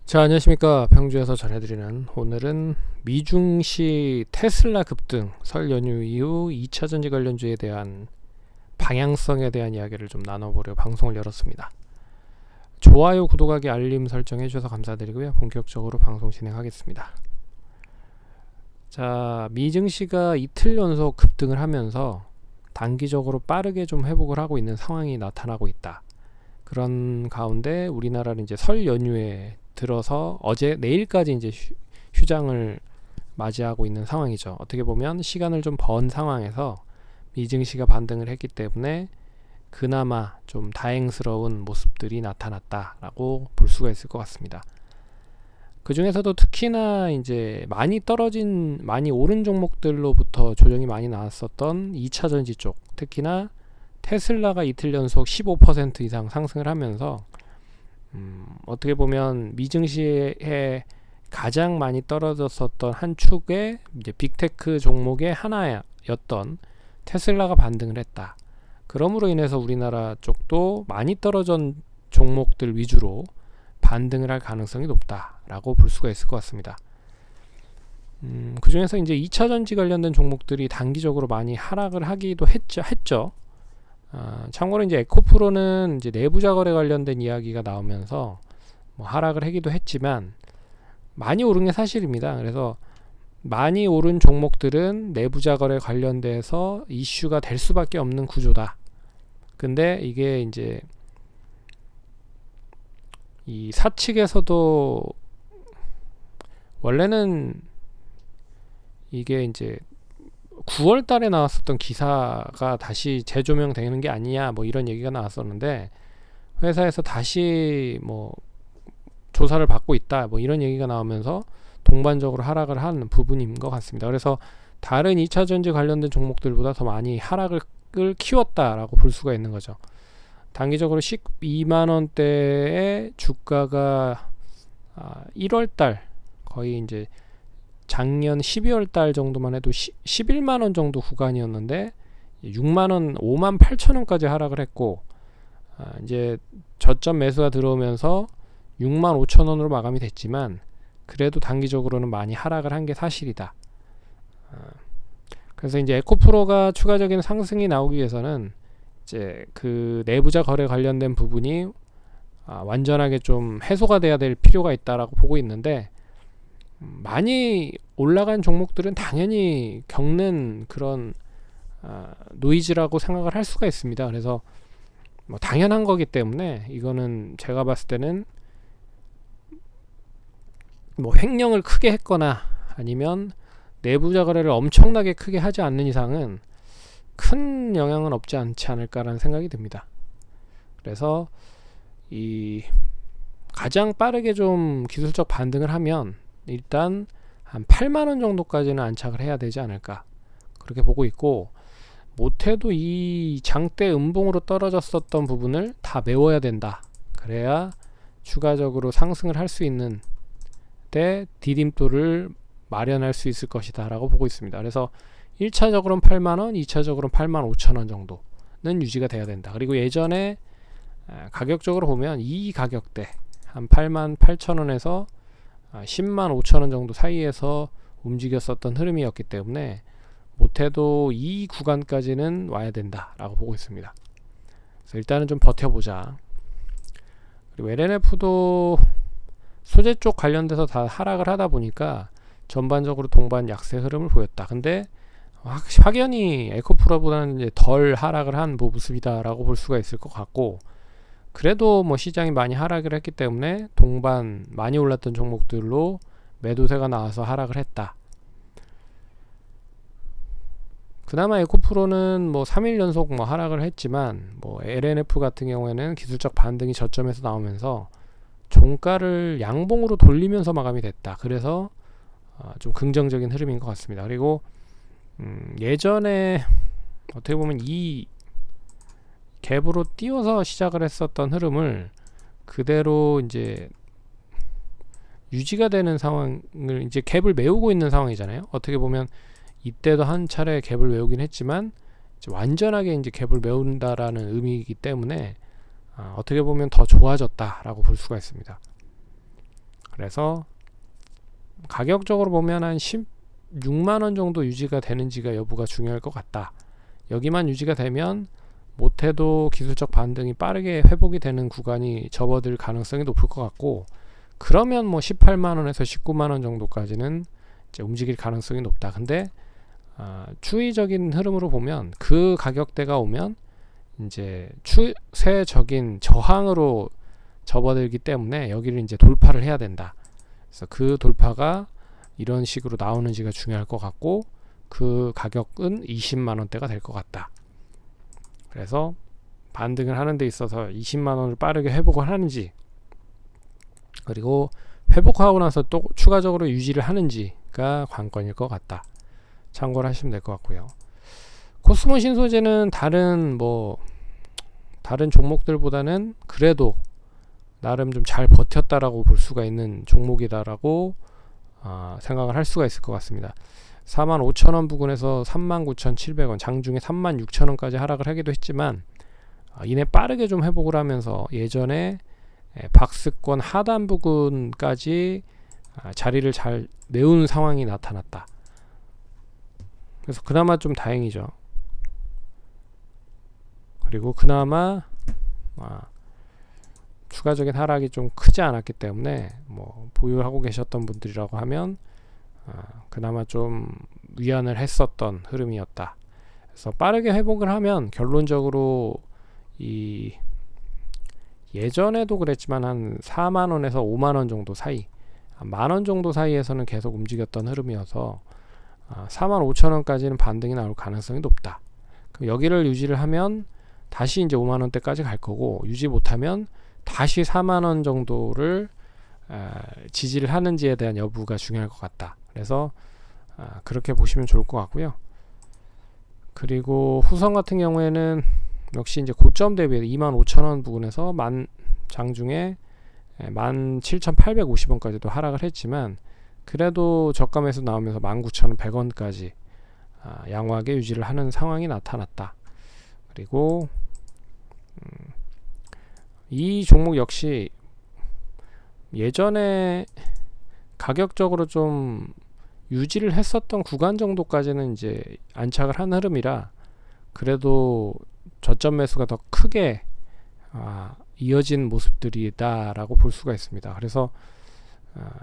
자, 안녕하십니까. 평주에서 전해드리는 오늘은 미중시 테슬라 급등, 설 연휴 이후 2차전지 관련주에 대한 방향성에 대한 이야기를 좀 나눠보려 방송을 열었습니다. 좋아요, 구독하기, 알림 설정해 주셔서 감사드리고요. 본격적으로 방송 진행하겠습니다. 자, 미증시가 이틀 연속 급등을 하면서 단기적으로 빠르게 좀 회복을 하고 있는 상황이 나타나고 있다. 그런 가운데 우리나라는 이제 설 연휴에 들어서 어제 내일까지 이제 휴장을 맞이하고 있는 상황이죠. 어떻게 보면 시간을 좀 번 상황에서 미증시가 반등을 했기 때문에 그나마 좀 다행스러운 모습들이 나타났다라고 볼 수가 있을 것 같습니다. 그 중에서도 특히나 이제 많이 오른 종목들로부터 조정이 많이 나왔었던 2차 전지 쪽, 특히나 테슬라가 이틀 연속 15% 이상 상승을 하면서 어떻게 보면 미증시에 가장 많이 떨어졌었던 한 축의 이제 빅테크 종목의 하나였던 테슬라가 반등을 했다. 그러므로 인해서 우리나라 쪽도 많이 떨어진 종목들 위주로 반등을 할 가능성이 높다라고 볼 수가 있을 것 같습니다. 그 중에서 이제 2차 전지 관련된 종목들이 단기적으로 많이 하락을 하기도 했죠. 참고로 이제 에코프로는 이제 내부자 거래 관련된 이야기가 나오면서 뭐 하락을 하기도 했지만 많이 오른 게 사실입니다. 그래서 많이 오른 종목들은 내부자 거래 관련돼서 이슈가 될 수밖에 없는 구조다. 근데 이게 이제 이 사측에서도 원래는 이게 이제 9월 달에 나왔었던 기사가 다시 재조명되는 게 아니냐 뭐 이런 얘기가 나왔었는데 회사에서 다시 뭐 조사를 받고 있다 뭐 이런 얘기가 나오면서 동반적으로 하락을 하는 부분인 것 같습니다. 그래서 다른 2차 전지 관련된 종목들보다 더 많이 하락을 키웠다라고 볼 수가 있는 거죠. 단기적으로 12만원대의 주가가 1월달 거의 이제 작년 12월 달 정도만 해도 11만원 정도 구간이었는데 6만원, 5만 8천원까지 하락을 했고 이제 저점 매수가 들어오면서 6만 5천원으로 마감이 됐지만 그래도 단기적으로는 많이 하락을 한 게 사실이다. 그래서 이제 에코프로가 추가적인 상승이 나오기 위해서는 이제 그 내부자 거래 관련된 부분이 완전하게 좀 해소가 돼야 될 필요가 있다라고 보고 있는데 많이 올라간 종목들은 당연히 겪는 그런 노이즈라고 생각을 할 수가 있습니다. 그래서 뭐 당연한 거기 때문에 이거는 제가 봤을 때는 뭐 횡령을 크게 했거나 아니면 내부자 거래를 엄청나게 크게 하지 않는 이상은 큰 영향은 없지 않지 않을까라는 생각이 듭니다. 그래서 이 가장 빠르게 좀 기술적 반등을 하면 일단 한 8만원 정도까지는 안착을 해야 되지 않을까 그렇게 보고 있고, 못해도 이 장대 음봉으로 떨어졌었던 부분을 다 메워야 된다. 그래야 추가적으로 상승을 할 수 있는 때 디딤돌을 마련할 수 있을 것이다 라고 보고 있습니다. 그래서 1차적으로는 8만원, 2차적으로는 8만 5천원 정도는 유지가 돼야 된다. 그리고 예전에 가격적으로 보면 이 가격대 한 8만 8천원에서 10만 5천원 정도 사이에서 움직였었던 흐름이었기 때문에 못해도 이 구간까지는 와야 된다 라고 보고 있습니다. 그래서 일단은 좀 버텨보자. 그리고 LNF도 소재 쪽 관련돼서 다 하락을 하다 보니까 전반적으로 동반 약세 흐름을 보였다. 근데 확연히 에코프로보다는 이제 덜 하락을 한 모습이다 라고 볼 수가 있을 것 같고, 그래도 뭐 시장이 많이 하락을 했기 때문에 동반 많이 올랐던 종목들로 매도세가 나와서 하락을 했다. 그나마 에코프로는 뭐 3일 연속 뭐 하락을 했지만 뭐 LNF 같은 경우에는 기술적 반등이 저점에서 나오면서 종가를 양봉으로 돌리면서 마감이 됐다. 그래서 좀 긍정적인 흐름인 것 같습니다. 그리고 예전에 어떻게 보면 이 갭으로 띄워서 시작을 했었던 흐름을 그대로 이제 유지가 되는 상황을, 이제 갭을 메우고 있는 상황이잖아요. 어떻게 보면 이때도 한 차례 갭을 메우긴 했지만 이제 완전하게 이제 갭을 메운다라는 의미이기 때문에 어떻게 보면 더 좋아졌다라고 볼 수가 있습니다. 그래서 가격적으로 보면 한 16만원 정도 유지가 되는지가 여부가 중요할 것 같다. 여기만 유지가 되면 못해도 기술적 반등이 빠르게 회복이 되는 구간이 접어들 가능성이 높을 것 같고, 그러면 뭐 18만원에서 19만원 정도까지는 이제 움직일 가능성이 높다. 근데 추이적인 흐름으로 보면 그 가격대가 오면 이제 추세적인 저항으로 접어들기 때문에 여기를 이제 돌파를 해야 된다. 그래서 그 돌파가 이런 식으로 나오는지가 중요할 것 같고, 그 가격은 20만원대가 될 것 같다. 그래서 반등을 하는 데 있어서 20만원을 빠르게 회복을 하는지, 그리고 회복하고 나서 또 추가적으로 유지를 하는지가 관건일 것 같다. 참고를 하시면 될 것 같고요. 코스모 신소재는 다른 종목들보다는 그래도 나름 좀 잘 버텼다라고 볼 수가 있는 종목이다라고 생각을 할 수가 있을 것 같습니다. 45,000원 부근에서 39,700원, 장중에 36,000원까지 하락을 하기도 했지만 이내 빠르게 좀 회복을 하면서 예전에 박스권 하단 부근까지 자리를 잘 메운 상황이 나타났다. 그래서 그나마 좀 다행이죠. 그리고 그나마 추가적인 하락이 좀 크지 않았기 때문에 뭐 보유하고 계셨던 분들이라고 하면 그나마 좀 위안을 했었던 흐름이었다. 그래서 빠르게 회복을 하면 결론적으로 이 예전에도 그랬지만 한 4만원에서 5만원 정도 사이, 한 만원 정도 사이에서는 계속 움직였던 흐름이어서 45,000원까지는 반등이 나올 가능성이 높다. 그럼 여기를 유지를 하면 다시 이제 5만원대까지 갈 거고, 유지 못하면 다시 4만원 정도를 지지를 하는지에 대한 여부가 중요할 것 같다. 그래서 그렇게 보시면 좋을 것 같고요. 그리고 후성 같은 경우에는 역시 이제 고점 대비 25,000원 부근에서 장중에 17,850원까지도 하락을 했지만, 그래도 저가에서 나오면서 19,100원까지 양호하게 유지를 하는 상황이 나타났다. 그리고 이 종목 역시 예전에 가격적으로 좀 유지를 했었던 구간 정도까지는 이제 안착을 한 흐름이라 그래도 저점 매수가 더 크게 이어진 모습들이다라고 볼 수가 있습니다. 그래서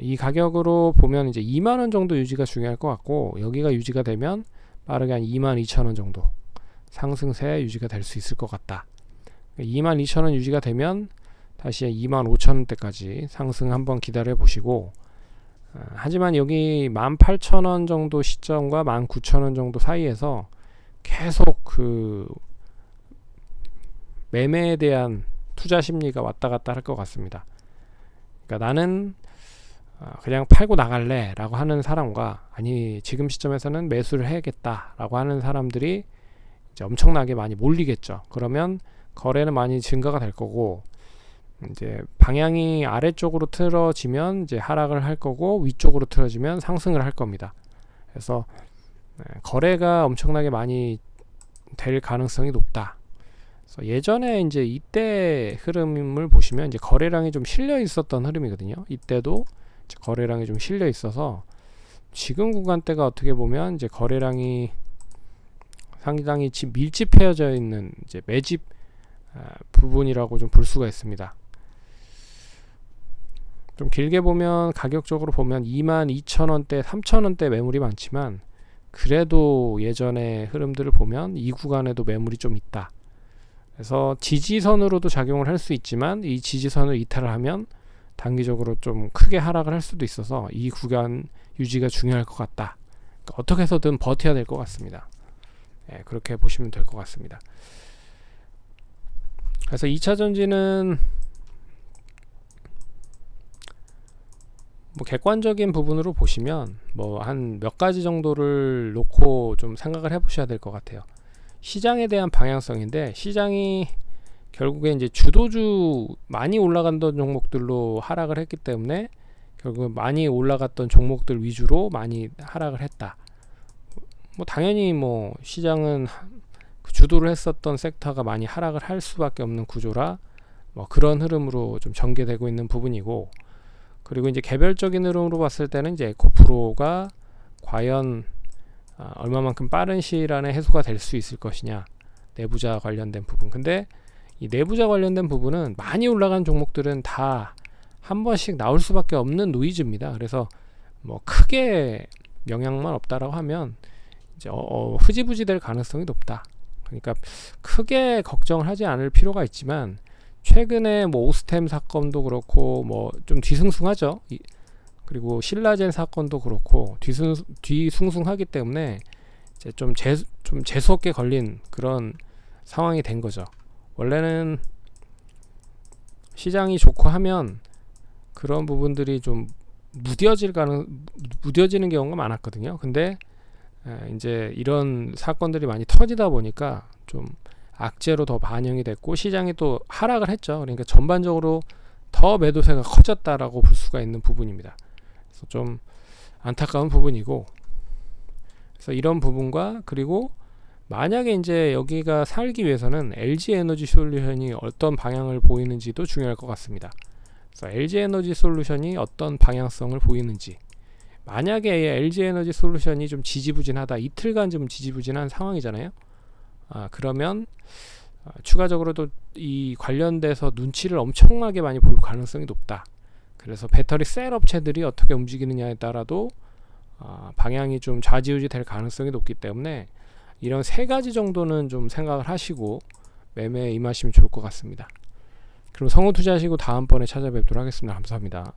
이 가격으로 보면 이제 2만원 정도 유지가 중요할 것 같고, 여기가 유지가 되면 빠르게 한 22,000원 정도 상승세 유지가 될 수 있을 것 같다. 22,000원 유지가 되면 다시 25,000원대까지 상승 한번 기다려 보시고, 하지만 여기 18,000원 정도 시점과 19,000원 정도 사이에서 계속 그 매매에 대한 투자 심리가 왔다 갔다 할 것 같습니다. 그러니까 나는 그냥 팔고 나갈래 라고 하는 사람과, 아니 지금 시점에서는 매수를 해야겠다 라고 하는 사람들이 이제 엄청나게 많이 몰리겠죠. 그러면 거래는 많이 증가가 될 거고, 이제 방향이 아래쪽으로 틀어지면 이제 하락을 할 거고, 위쪽으로 틀어지면 상승을 할 겁니다. 그래서 거래가 엄청나게 많이 될 가능성이 높다. 그래서 예전에 이제 이때 흐름을 보시면 이제 거래량이 좀 실려 있었던 흐름이거든요. 이때도 이제 거래량이 좀 실려 있어서 지금 구간대가 어떻게 보면 이제 거래량이 상당히 밀집해져 있는 이제 매집 부분이라고 좀 볼 수가 있습니다. 좀 길게 보면 가격적으로 보면 22,000원대, 3,000원대 매물이 많지만, 그래도 예전의 흐름들을 보면 이 구간에도 매물이 좀 있다. 그래서 지지선으로도 작용을 할 수 있지만, 이 지지선을 이탈을 하면 단기적으로 좀 크게 하락을 할 수도 있어서 이 구간 유지가 중요할 것 같다. 그러니까 어떻게 해서든 버텨야 될 것 같습니다. 그렇게 보시면 될 것 같습니다. 그래서 2차전지는 뭐 객관적인 부분으로 보시면 뭐 한 몇 가지 정도를 놓고 좀 생각을 해보셔야 될 것 같아요. 시장에 대한 방향성인데, 시장이 결국에 이제 주도주 많이 올라갔던 종목들로 하락을 했기 때문에 결국 많이 올라갔던 종목들 위주로 많이 하락을 했다. 뭐 당연히 뭐 시장은 주도를 했었던 섹터가 많이 하락을 할 수밖에 없는 구조라 뭐 그런 흐름으로 좀 전개되고 있는 부분이고, 그리고 이제 개별적인 흐름으로 봤을 때는 이제 에코프로가 과연 얼마만큼 빠른 시일 안에 해소가 될 수 있을 것이냐, 내부자 관련된 부분. 근데 이 내부자 관련된 부분은 많이 올라간 종목들은 다 한 번씩 나올 수밖에 없는 노이즈입니다. 그래서 뭐 크게 영향만 없다라고 하면 이제 흐지부지 될 가능성이 높다. 그러니까 크게 걱정을 하지 않을 필요가 있지만, 최근에 뭐 오스템 사건도 그렇고 뭐 좀 뒤숭숭하죠. 그리고 신라젠 사건도 그렇고 뒤숭숭하기 때문에 이제 좀 재수없게 걸린 그런 상황이 된 거죠. 원래는 시장이 좋고 하면 그런 부분들이 좀 무뎌지는 경우가 많았거든요. 근데 이제 이런 사건들이 많이 터지다 보니까 좀 악재로 더 반영이 됐고, 시장이 또 하락을 했죠. 그러니까 전반적으로 더 매도세가 커졌다라고 볼 수가 있는 부분입니다. 그래서 좀 안타까운 부분이고, 그래서 이런 부분과, 그리고 만약에 이제 여기가 살기 위해서는 LG 에너지 솔루션이 어떤 방향을 보이는지도 중요할 것 같습니다. 그래서 LG 에너지 솔루션이 어떤 방향성을 보이는지, 만약에 LG 에너지 솔루션이 좀 지지부진하다, 이틀간 좀 지지부진한 상황이잖아요. 그러면 추가적으로도 이 관련돼서 눈치를 엄청나게 많이 볼 가능성이 높다. 그래서 배터리 셀 업체들이 어떻게 움직이느냐에 따라도 방향이 좀 좌지우지 될 가능성이 높기 때문에 이런 세 가지 정도는 좀 생각을 하시고 매매에 임하시면 좋을 것 같습니다. 그럼 성우 투자하시고 다음번에 찾아뵙도록 하겠습니다. 감사합니다.